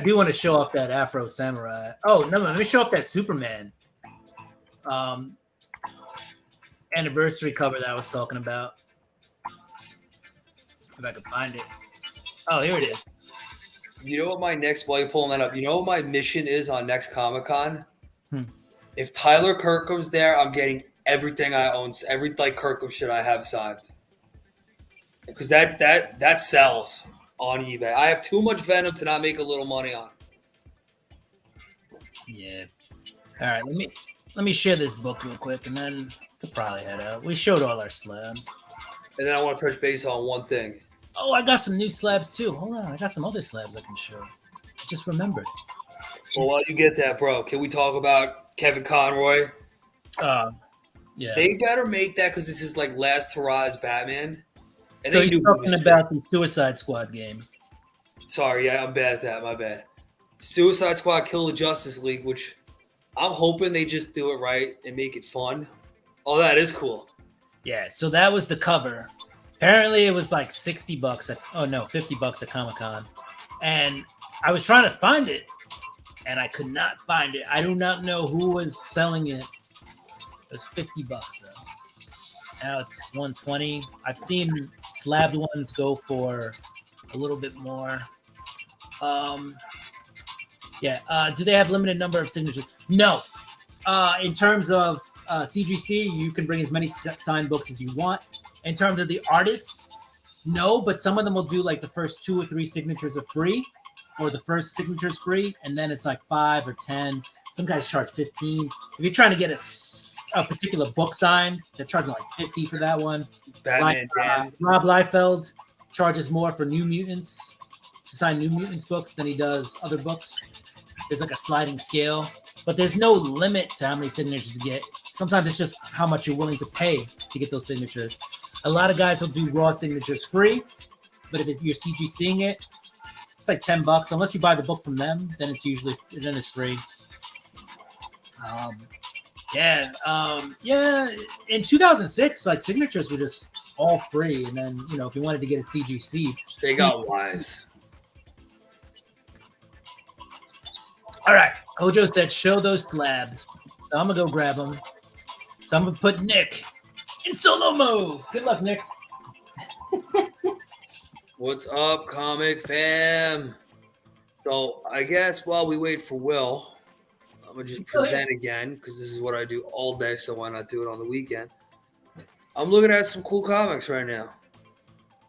do want to show off that Afro Samurai. Oh no, let me show off that Superman anniversary cover that I was talking about. If I can find it. Oh, here it is. You know what while you're pulling that up, you know what my mission is on next Comic-Con? If Tyler Kirkham's there, I'm getting everything I own, every like Kirkham shit I have signed. Because that sells on eBay. I have too much Venom to not make a little money on. Yeah. All right, let me share this book real quick and then we'll probably head out. We showed all our slabs. And then I want to touch base on one thing. Oh, I got some new slabs too. Hold on, I got some other slabs I can show. I just remembered. Well, while you get that, bro, can we talk about Kevin Conroy? Yeah. They better make that because this is like last hurrah as Batman. And so you're talking about the Suicide Squad game. Sorry, yeah, I'm bad at that. My bad. Suicide Squad Kill the Justice League, which I'm hoping they just do it right and make it fun. Oh, that is cool. Yeah, so that was the cover. Apparently, it was like $60 $50 at Comic-Con, and I was trying to find it, and I could not find it. I do not know who was selling it. It was $50 though. Now it's 120. I've seen slabbed ones go for a little bit more. Do they have limited number of signatures? No. In terms of CGC, you can bring as many signed books as you want. In terms of the artists, no, but some of them will do like the first 2 or 3 signatures are free, or the first signature's free, and then it's like 5 or 10. Some guys charge 15. If you're trying to get a particular book signed, they're charging like 50 for that one. Batman, Rob Liefeld charges more for New Mutants, to sign New Mutants books, than he does other books. There's like a sliding scale, but there's no limit to how many signatures you get. Sometimes it's just how much you're willing to pay to get those signatures. A lot of guys will do raw signatures free, but if you're CGCing it, it's like $10. Unless you buy the book from them, then it's free. In 2006, like signatures were just all free, and then if you wanted to get a CGC, they got wise. All right, Hojo said, "Show those slabs." So I'm gonna go grab them. So I'm gonna put Nick in solo mode. Good luck, Nick. What's up, comic fam? So I guess while we wait for Will, I'm gonna just present again because this is what I do all day. So why not do it on the weekend? I'm looking at some cool comics right now.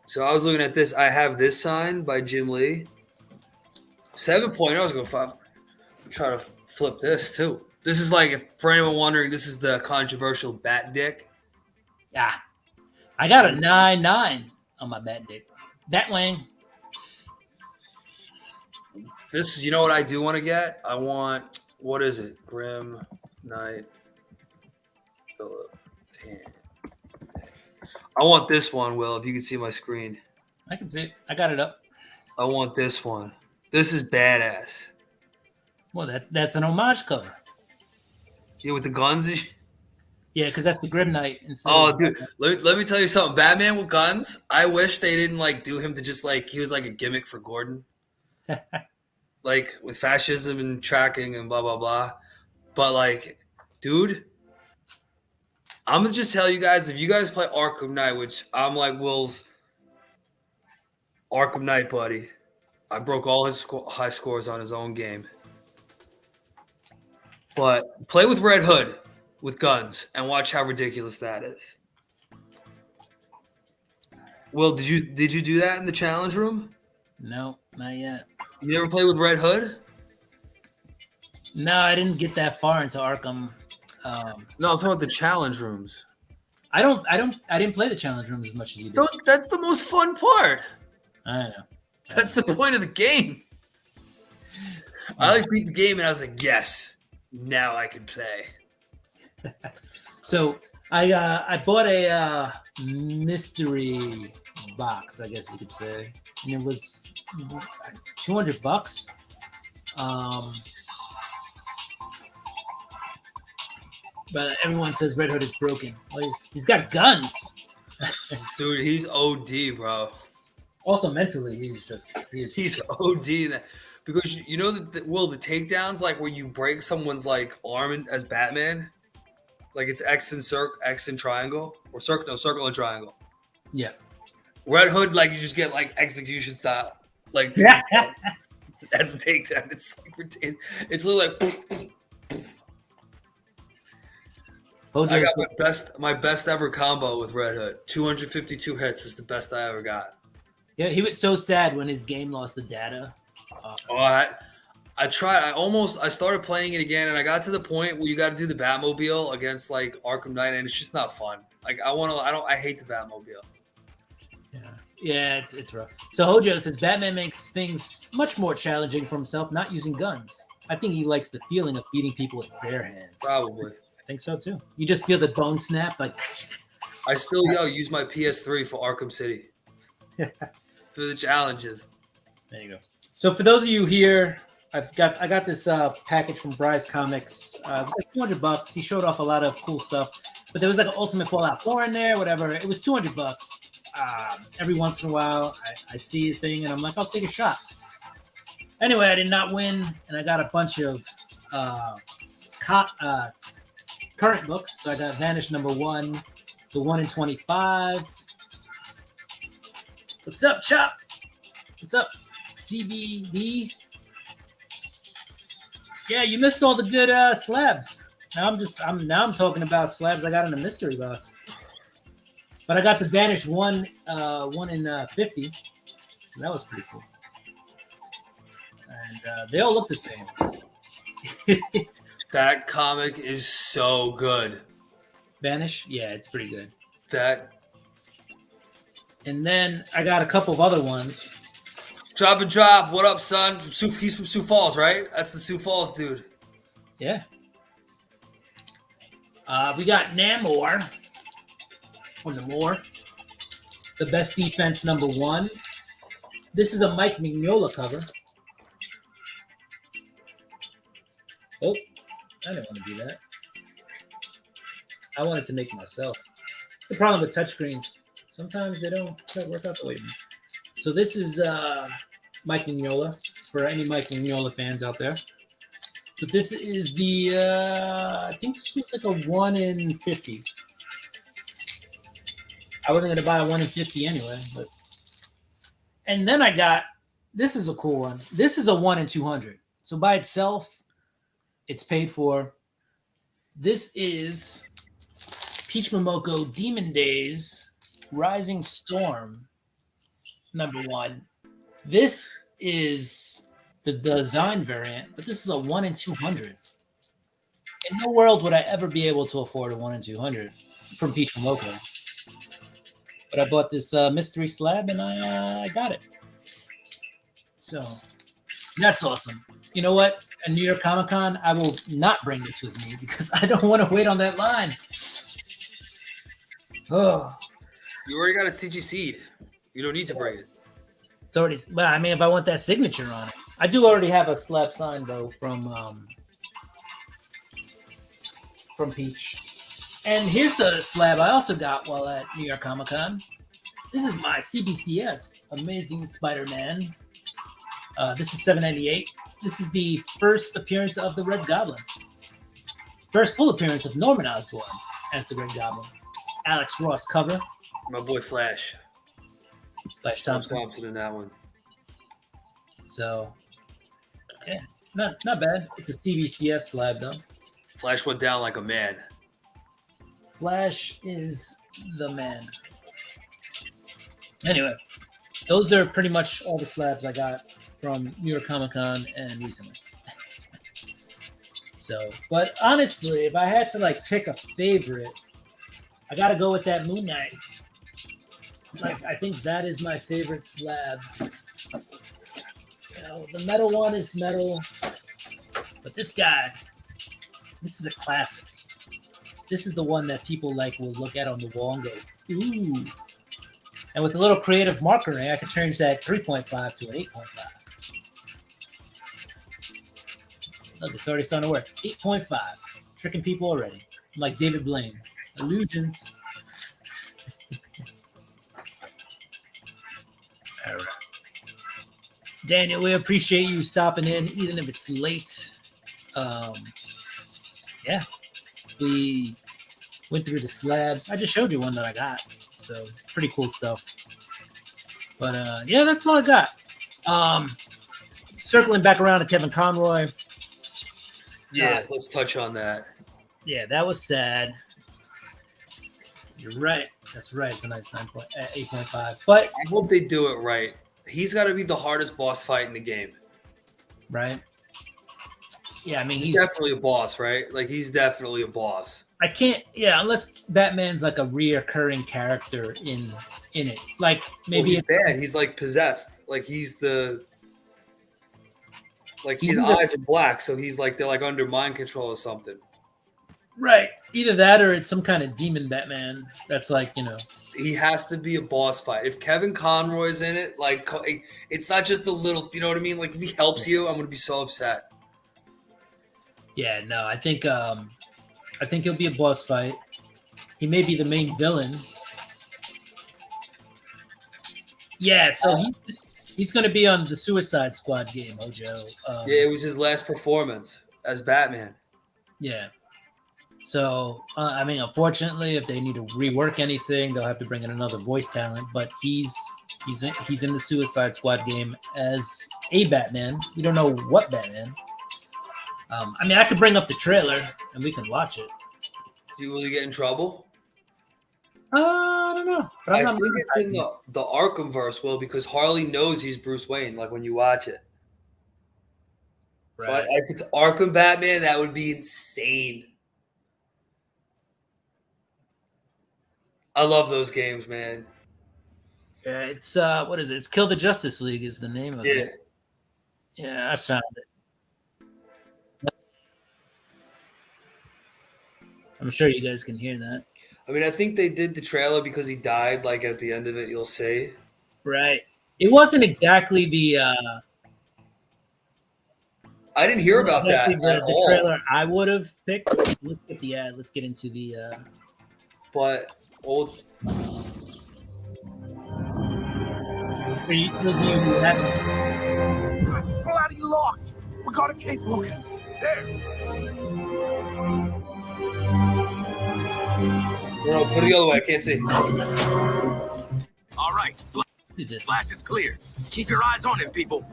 So I was looking at this. I have this signed by Jim Lee. 7.0 is going to 5. Try to flip this too. This is like, for anyone wondering, this is the controversial Bat Dick. Yeah, I got a 9.9 on my Bat Dick. Batwing. This, you know what I do want to get? I want, what is it? Grim Knight. I want this one, Will, if you can see my screen. I can see it. I got it up. I want this one. This is badass. Well, that's an homage cover. Yeah, with the guns and shit. Yeah, because that's the Grim Knight. Oh, dude, let me tell you something. Batman with guns, I wish they didn't, do him to just, he was like a gimmick for Gordon. With fascism and tracking and blah, blah, blah. But, dude, I'm going to just tell you guys, if you guys play Arkham Knight, which I'm like Will's Arkham Knight buddy, I broke all his high scores on his own game. But play with Red Hood with guns and watch how ridiculous that is. Will, did you do that in the challenge room? No, not yet. You never played with Red Hood? No, I didn't get that far into Arkham. No, I'm talking about the challenge rooms. I didn't play the challenge rooms as much as you did. No, that's the most fun part. I know. That's the point of the game. I beat the game and I was like, yes, now I can play. So I bought a mystery box, I guess you could say, and it was $200. But everyone says Red Hood is broken. Well, he's got guns. Dude, he's OD, bro. Also mentally, he's OD. Because you know that Will, the takedowns, where you break someone's arm as Batman, it's X and triangle, or circle and triangle. Yeah. Red Hood, you just get execution style, that's a takedown. It's literally I got my best ever combo with Red Hood. 252 hits was the best I ever got. Yeah, he was so sad when his game lost the data. I tried. I started playing it again, and I got to the point where you got to do the Batmobile against Arkham Knight, and it's just not fun. I hate the Batmobile. Yeah, it's rough. So Hojo says Batman makes things much more challenging for himself, not using guns. I think he likes the feeling of beating people with bare hands. Probably. I think so too. You just feel the bone snap, I still use my PS3 for Arkham City. For the challenges. There you go. So for those of you here, I got this package from Bryce Comics. It was $200. He showed off a lot of cool stuff. But there was like an Ultimate Fallout 4 in there, whatever. It was $200. Every once in a while, I see a thing and I'm like, I'll take a shot. Anyway, I did not win, and I got a bunch of current books. So I got Vanish #1, the 1 in 25. What's up, Chop? What's up, CBB? Yeah, you missed all the good slabs. Now I'm talking about slabs I got in the mystery box. But I got the Vanish 1 in 50. So that was pretty cool. And they all look the same. That comic is so good. Vanish? Yeah, it's pretty good. And then I got a couple of other ones. Drop and Drop. What up, son? He's from Sioux Falls, right? That's the Sioux Falls dude. Yeah. We got Namor. Or Namor. The Best Defense #1. This is a Mike Mignola cover. Oh, I didn't want to do that. I wanted to make it myself. It's the problem with touchscreens. Sometimes they don't work out the way. So this is Mike Mignola, for any Mike Mignola fans out there. But this is the, I think this was like a 1 in 50. I wasn't going to buy a 1 in 50 anyway. But. And then I got, this is a cool one. This is a 1 in 200. So by itself, it's paid for. This is Peach Momoko Demon Days Rising Storm #1. This is the design variant, but this is a 1 in 200. In no world would I ever be able to afford a 1 in 200 from Peach Momoko. But I bought this mystery slab and I got it. So that's awesome. You know what? At New York Comic Con, I will not bring this with me because I don't want to wait on that line. Oh. You already got a CGC. You don't need to bring it. It's already. Well, I mean, if I want that signature on it, I do already have a slab sign though from Peach. And here's a slab I also got while at New York Comic Con. This is my CBCS Amazing Spider-Man. This is $7.98. This is the first appearance of the Red Goblin. First full appearance of Norman Osborn as the Red Goblin. Alex Ross cover. My boy Flash. Flash Thompson in that one. So, yeah, not bad. It's a CBCS slab though. Flash went down like a man. Flash is the man. Anyway, those are pretty much all the slabs I got from New York Comic Con and recently. So, but honestly, if I had to like pick a favorite, I gotta go with that Moon Knight. Like, I think that is my favorite slab. You know, the metal one is metal, but this guy, this is a classic. This is the one that people like will look at on the wall and go, ooh. And with a little creative marketing, I could change that 3.5 to an 8.5. Look, it's already starting to work. 8.5. Tricking people already. I'm like David Blaine. Illusions. All right. Daniel, we appreciate you stopping in, even if it's late. Yeah. We went through the slabs. I just showed you one that I got. So pretty cool stuff. But yeah, that's all I got. Circling back around to Kevin Conroy. Yeah, let's touch on that. Yeah, that was sad. You're right. That's right. It's a nice 8.5. But I hope they do it right. He's got to be the hardest boss fight in the game. Right. Yeah, I mean, he's definitely a boss, right? Like, he's definitely a boss. I can't, yeah, unless Batman's like a reoccurring character in it. Like, maybe he's bad. He's like possessed. Like, his eyes are black, so he's like, they're like under mind control or something. Right. Either that or it's some kind of demon Batman that's like, you know. He has to be a boss fight. If Kevin Conroy's in it, like, it's not just a little, you know what I mean? Like, if he helps you, I'm going to be so upset. Yeah, no, I think he'll be a boss fight. He may be the main villain. Yeah, so he's going to be on the Suicide Squad game, Hojo. Yeah, it was his last performance as Batman. Yeah. So, I mean, unfortunately, if they need to rework anything, they'll have to bring in another voice talent. But he's in the Suicide Squad game as a Batman. We don't know what Batman. I mean, I could bring up the trailer and we can watch it. Will he get in trouble? I don't know. But I think it's in the Arkham verse, Will, because Harley knows he's Bruce Wayne. Like when you watch it. Right. So if it's Arkham Batman, that would be insane. I love those games, man. Yeah, it's what is it? It's Kill the Justice League is the name of it. Yeah, I found it. I'm sure you guys can hear that. I mean, I think they did the trailer because he died. Like at the end of it, you'll see. Right. It wasn't exactly the. I didn't hear about that. The trailer I would have picked. Let's get the ad. Let's get into the. But old. For those of you who haven't. Bloody locked. We gotta keep looking. There. No, put it the other way. I can't see. All right. Flash is clear. Keep your eyes on him, people.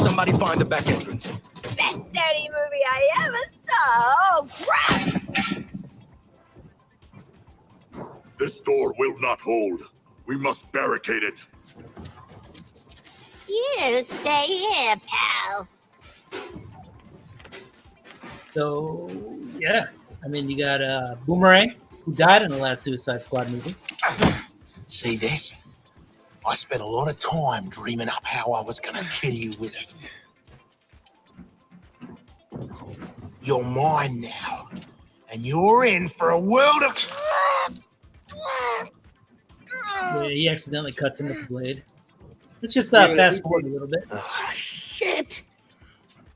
Somebody find the back entrance. Best dirty movie I ever saw. Oh, crap! This door will not hold. We must barricade it. You stay here, pal. So, yeah. I mean, you got Boomerang, who died in the last Suicide Squad movie. See this? I spent a lot of time dreaming up how I was gonna kill you with it. You're mine now, and you're in for a world of... Yeah, he accidentally cuts him with the blade. Let's just fast forward a little bit. Oh, shit!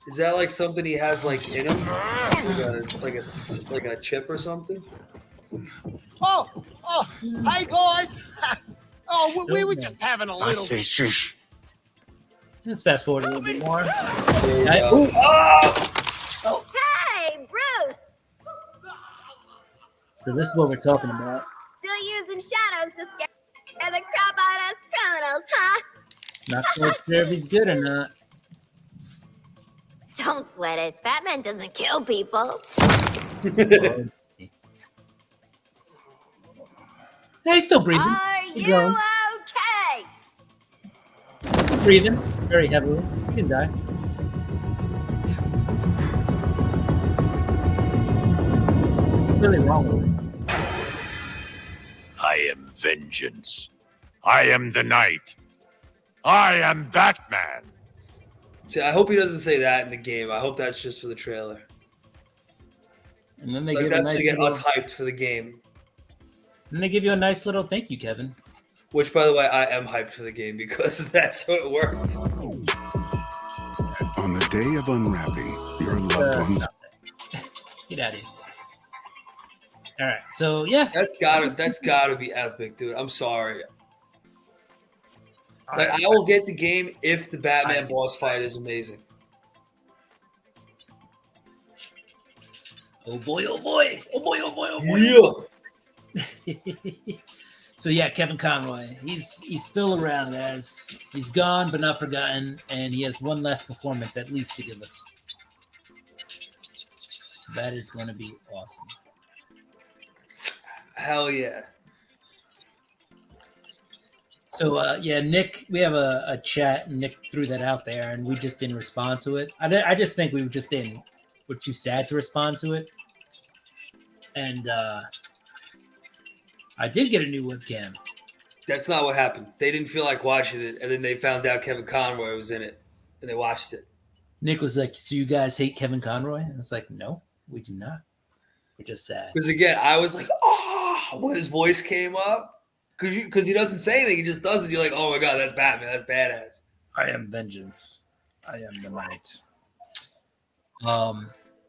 Is that like something he has like in him, like a chip or something? Oh, hey guys! Oh, we were just having a little. Let's fast forward a little bit more. Hey, Bruce! So this is what we're talking about. Still using shadows to scare the crap out of us criminals, huh? Not quite sure if he's good or not. Don't sweat it. Batman doesn't kill people. Yeah, he's still breathing. Are He's you going. okay? Breathing very heavily. He can die. What's really wrong with him? I am vengeance. I am the night. I am Batman. See, I hope he doesn't say that in the game. I hope that's just for the trailer. And then they Like give that's a nice to get little, us hyped for the game. And they give you a nice little thank you, Kevin. Which, by the way, I am hyped for the game because that's how it worked. On the day of unwrapping, your loved ones. Get out of here. All right, so yeah, That's gotta be epic, dude. I'm sorry. Like, I will get the game if the Batman boss fight is amazing. oh boy, oh boy, oh boy, oh boy, oh boy. Yeah. So yeah, Kevin Conroy, he's still around as he's gone but not forgotten, and he has one last performance at least to give us. So that is going to be awesome. Hell yeah. So yeah, Nick, we have a chat. And Nick threw that out there, and we just didn't respond to it. I just think we just didn't. We're too sad to respond to it. And I did get a new webcam. That's not what happened. They didn't feel like watching it, and then they found out Kevin Conroy was in it, and they watched it. Nick was like, "So you guys hate Kevin Conroy?" I was like, "No, we do not. We're just sad." Because again, I was like, "Oh," when his voice came up, because he doesn't say anything, he just does it. You're like, "Oh my god, that's Batman. That's badass." I am vengeance. I am the night.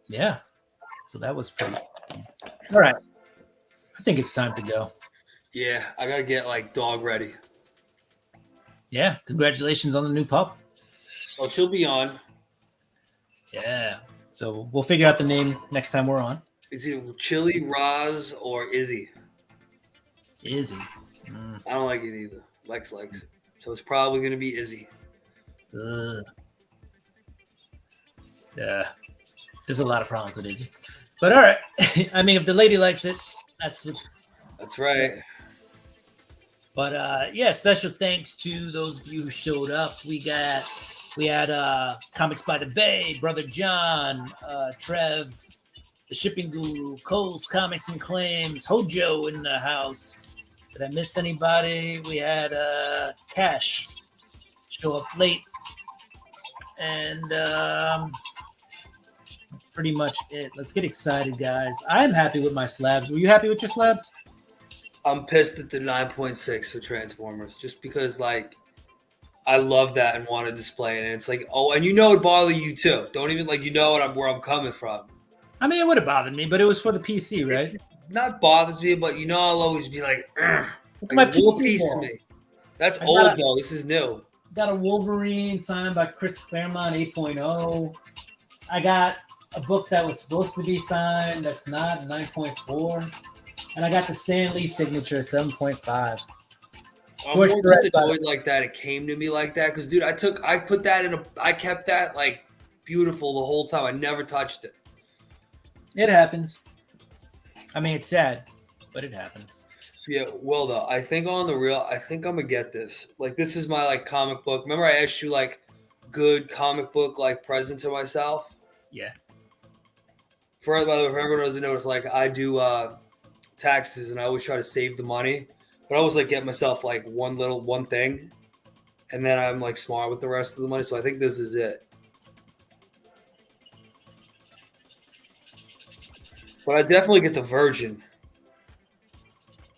Yeah. So that was pretty. All right. I think it's time to go. Yeah, I gotta get like dog ready. Yeah. Congratulations on the new pup. Oh, she'll be on. Yeah. So we'll figure out the name next time we're on. It's either Chili, Roz, or Izzy. Izzy. I don't like it either. Lex likes it. So it's probably gonna be Izzy. Yeah. There's a lot of problems with Izzy. But all right. I mean, if the lady likes it, that's what's. That's right. But yeah, special thanks to those of you who showed up. We had Comics by the Bay, Brother John, Trev, the Shipping Guru, Cole's Comics and Claims, Hojo in the house. Did I miss anybody? We had Cash show up late. And that's pretty much it. Let's get excited, guys. I'm happy with my slabs. Were you happy with your slabs? I'm pissed at the 9.6 for Transformers just because, like, I love that and want to display it. And it's like, oh, and you know it bothers you too. Don't even, like, you know where I'm coming from. I mean, it would have bothered me, but it was for the PC, right? It not bothers me, but you know I'll always be like, My like, little PC piece wall. of me. That's I old, got- though. This is new. Got a Wolverine signed by Chris Claremont 8.0. I got a book that was supposed to be signed that's not 9.4. And I got the Stan Lee signature 7.5. I'm George more Perez, just annoyed like that. It came to me like that because, dude, I put that I kept that like beautiful the whole time. I never touched it. It happens. I mean, it's sad, but it happens. Yeah, well, though, I think on the real, I think I'm gonna get this. Like, this is my like comic book. Remember, I asked you like good comic book like present to myself. Yeah. For everyone doesn't know, it's like I do taxes and I always try to save the money, but I always like get myself like one thing, and then I'm like smart with the rest of the money. So I think this is it. But I definitely get the Virgin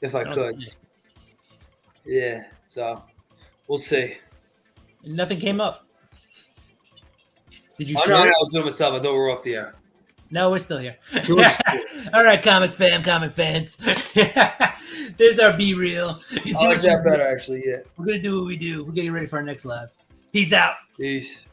if I could. Yeah, so we'll see. Nothing came up. Did you Oh, share? no, it? I was doing myself. I thought we were off the air. No, we're still here. Good. All right, comic fans. There's our Be Real. You do I like what you that do. better, actually. Yeah. We're going to do what we do. We're getting ready for our next live. Peace out. Peace.